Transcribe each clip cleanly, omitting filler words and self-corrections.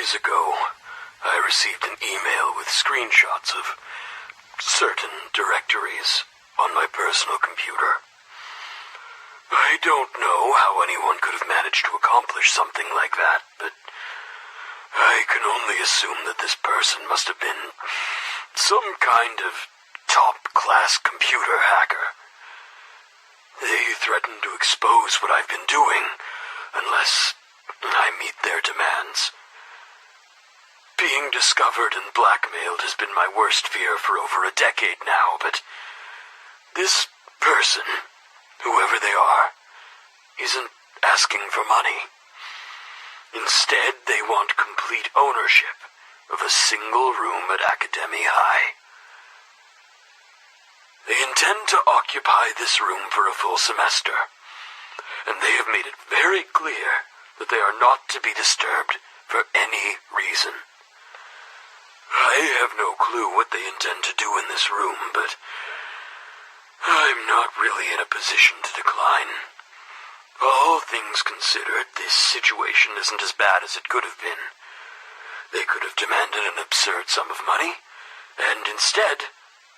days ago, I received an email with screenshots of certain directories on my personal computer. I don't know how anyone could have managed to accomplish something like that, but I can only assume that this person must have been some kind of top-class computer hacker. They threaten to expose what I've been doing unless I meet their demands. Being discovered and blackmailed has been my worst fear for over a decade now, but this person, whoever they are, isn't asking for money. Instead, they want complete ownership of a single room at Academy High. They intend to occupy this room for a full semester, and they have made it very clear that they are not to be disturbed for any reason. I have no clue what they intend to do in this room, but I'm not really in a position to decline. All things considered, this situation isn't as bad as it could have been. They could have demanded an absurd sum of money, and instead,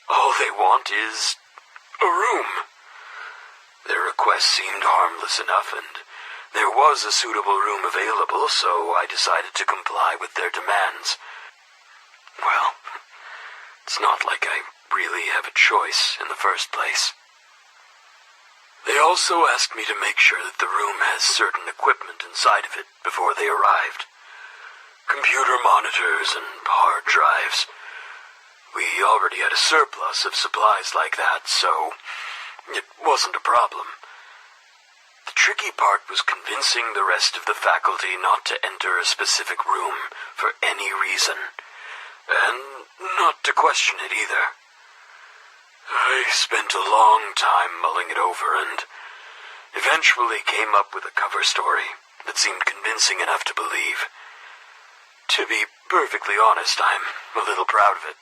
all they want is a room. Their request seemed harmless enough, and there was a suitable room available, so I decided to comply with their demands. Well, it's not like I really have a choice in the first place. They also asked me to make sure that the room has certain equipment inside of it before they arrived. Computer monitors and hard drives. We already had a surplus of supplies like that, so it wasn't a problem. The tricky part was convincing the rest of the faculty not to enter a specific room for any reason, and not to question it either. I spent a long time mulling it over and eventually came up with a cover story that seemed convincing enough to believe. To be perfectly honest, I'm a little proud of it.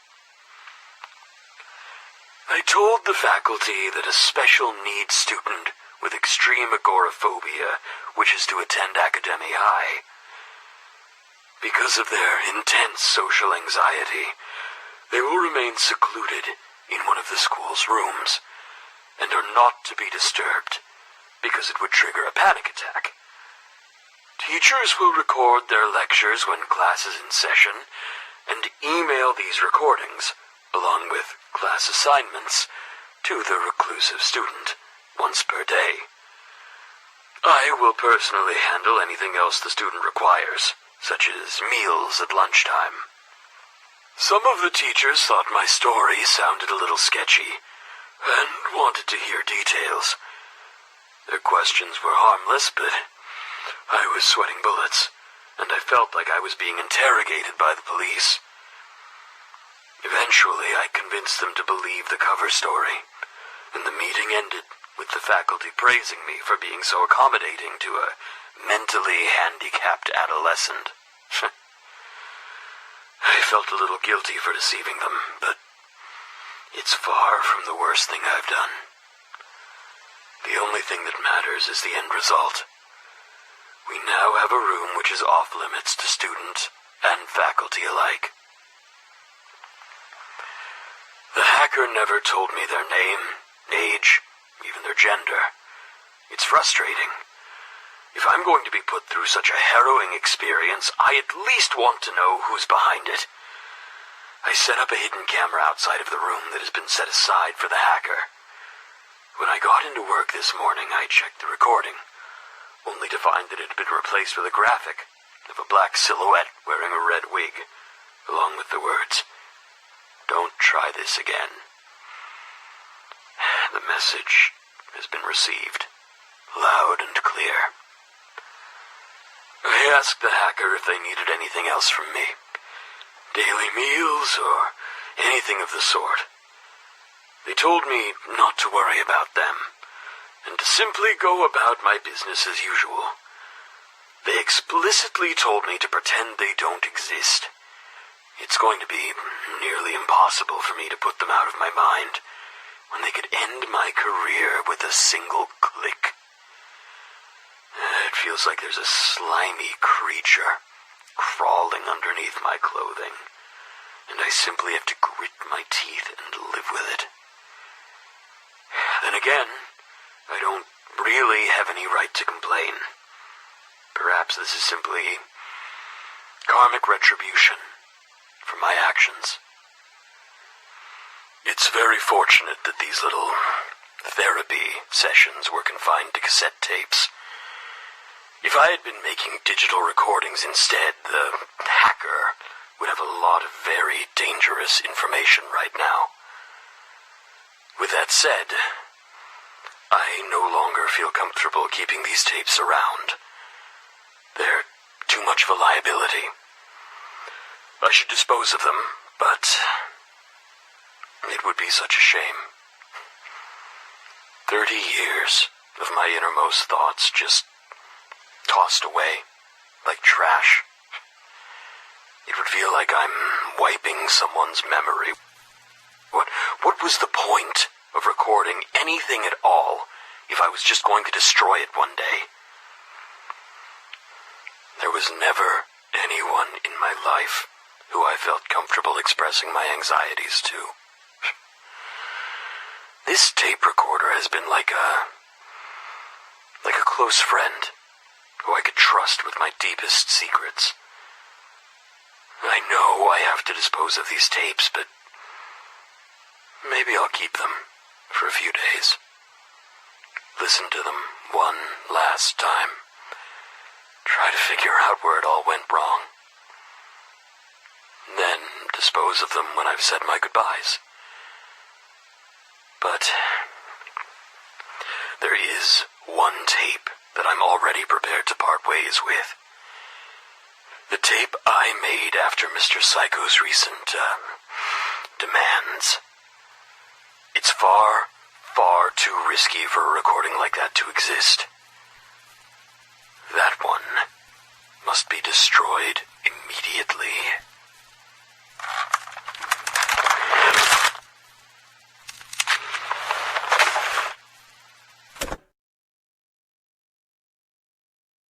I told the faculty that a special needs student with extreme agoraphobia wishes to attend Academy High. Because of their intense social anxiety, they will remain secluded in one of the school's rooms, and are not to be disturbed, because it would trigger a panic attack. Teachers will record their lectures when class is in session, and email these recordings, along with class assignments, to the reclusive student once per day. I will personally handle anything else the student requires, such as meals at lunchtime. Some of the teachers thought my story sounded a little sketchy, and wanted to hear details. Their questions were harmless, but I was sweating bullets, and I felt like I was being interrogated by the police. Eventually, I convinced them to believe the cover story, and the meeting ended with the faculty praising me for being so accommodating to a mentally handicapped adolescent. I felt a little guilty for deceiving them, but it's far from the worst thing I've done. The only thing that matters is the end result. We now have a room which is off limits to student and faculty alike. The hacker never told me their name, age, even their gender. It's frustrating. If I'm going to be put through such a harrowing experience, I at least want to know who's behind it. I set up a hidden camera outside of the room that has been set aside for the hacker. When I got into work this morning, I checked the recording, only to find that it had been replaced with a graphic of a black silhouette wearing a red wig, along with the words, "Don't try this again." The message has been received, loud and clear. I asked the hacker if they needed anything else from me. Daily meals or anything of the sort. They told me not to worry about them, and to simply go about my business as usual. They explicitly told me to pretend they don't exist. It's going to be nearly impossible for me to put them out of my mind when they could end my career with a single click. It feels like there's a slimy creature crawling underneath my clothing, and I simply have to grit my teeth and live with it. Then again, I don't really have any right to complain. Perhaps this is simply karmic retribution for my actions. It's very fortunate that these little therapy sessions were confined to cassette tapes. If I had been making digital recordings instead, the hacker would have a lot of very dangerous information right now. With that said, I no longer feel comfortable keeping these tapes around. They're too much of a liability. I should dispose of them, but it would be such a shame. 30 years of my innermost thoughts just tossed away like trash. It would feel like I'm wiping someone's memory. What was the point of recording anything at all if I was just going to destroy it one day? There was never anyone in my life who I felt comfortable expressing my anxieties to. This tape recorder has been like a close friend who I could trust with my deepest secrets. I know I have to dispose of these tapes, but maybe I'll keep them for a few days. Listen to them one last time. Try to figure out where it all went wrong. Then dispose of them when I've said my goodbyes. But there is one tape that I'm already prepared to part ways with. The tape I made after Mr. Psycho's recent, demands. It's far, far too risky for a recording like that to exist. That one must be destroyed immediately.